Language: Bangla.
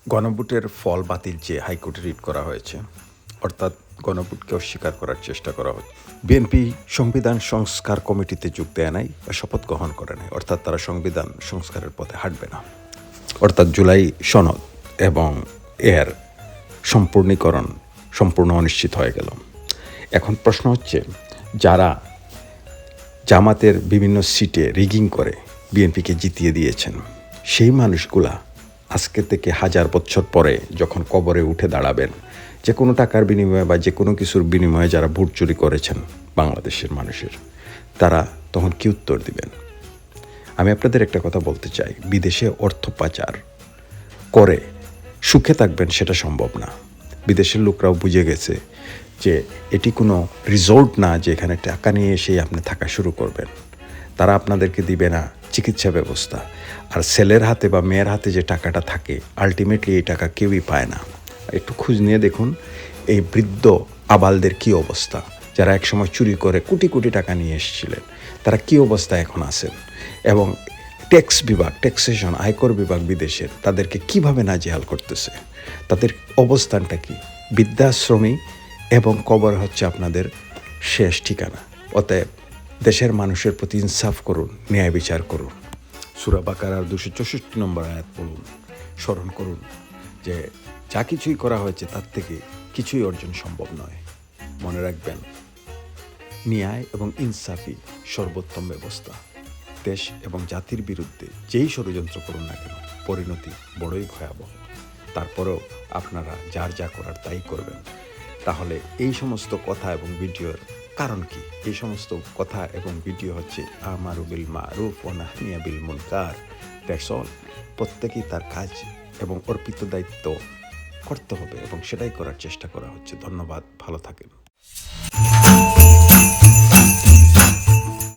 গণভোটের ফল বাতিল চেয়ে হাইকোর্টে রিট করা হয়েছে, অর্থাৎ গণভোটকে অস্বীকার করার চেষ্টা করা হচ্ছে। বিএনপি সংবিধান সংস্কার কমিটিতে যোগ দেয় নাই বা শপথ গ্রহণ করে নাই, অর্থাৎ তারা সংবিধান সংস্কারের পথে হাঁটবে না। অর্থাৎ জুলাই সনদ এবং এর সম্পূর্ণীকরণ সম্পূর্ণ অনিশ্চিত হয়ে গেল। এখন প্রশ্ন হচ্ছে, যারা জামাতের বিভিন্ন সিটে রিগিং করে বিএনপিকে জিতিয়ে দিয়েছেন, সেই মানুষগুলা আজকে থেকে 1000 বছর পরে যখন কবরে উঠে দাঁড়াবেন, যে কোনো টাকার বিনিময়ে বা যে কোনো কিছুর বিনিময়ে যারা ভোট চুরি করেছেন বাংলাদেশের মানুষের, তারা তখন কী উত্তর দিবেন? আমি আপনাদের একটা কথা বলতে চাই, বিদেশে অর্থ পাচার করে সুখে থাকবেন সেটা সম্ভব না। বিদেশের লোকরাও বুঝে গেছে যে এটি কোনো রিসোর্ট না যে এখানে টাকা নিয়ে এসেই আপনি থাকা শুরু করবেন। তারা আপনাদেরকে দিবে না চিকিৎসা ব্যবস্থা, আর ছেলের হাতে বা মেয়ের হাতে যে টাকাটা থাকে, আলটিমেটলি এই টাকা কেউই পায় না। একটু খোঁজ নিয়ে দেখুন এই বৃদ্ধ আবালদের কী অবস্থা, যারা একসময় চুরি করে কোটি কোটি টাকা নিয়ে এসেছিলেন, তারা কী অবস্থায় এখন আছেন। এবং ট্যাক্স বিভাগ, ট্যাক্সেশন, আয়কর বিভাগ বিদেশের তাদেরকে কিভাবে নাজেহাল করতেছে, তাদের অবস্থানটা কি? বৃদ্ধাশ্রমী এবং কবর হচ্ছে আপনাদের শেষ ঠিকানা। অতএব দেশের মানুষের প্রতি ইনসাফ করুন, ন্যায় বিচার করুন। সূরা বাকারার 264 নম্বর আয়াত পড়ুন, স্মরণ করুন যে যা কিছুই করা হয়েছে তার থেকে কিছুই অর্জন সম্ভব নয়। মনে রাখবেন, ন্যায় এবং ইনসাফই সর্বোত্তম ব্যবস্থা। দেশ এবং জাতির বিরুদ্ধে যেই ষড়যন্ত্র করুন না কেন, পরিণতি বড়ই ভয়াবহ। তারপরেও আপনারা যার যা করার তাই করবেন। তাহলে এই সমস্ত কথা এবং ভিডিওর কারণ কি? এই সমস্ত কথা এবং ভিডিও হচ্ছে আমারু বিল মারুফ ওয়া নাহইয়া বিল মুনকার। That's all. প্রত্যেকেই তার কাজ এবং অর্পিত দায়িত্ব করতে হবে এবং সেটাই করার চেষ্টা করা হচ্ছে। ধন্যবাদ, ভালো থাকেন।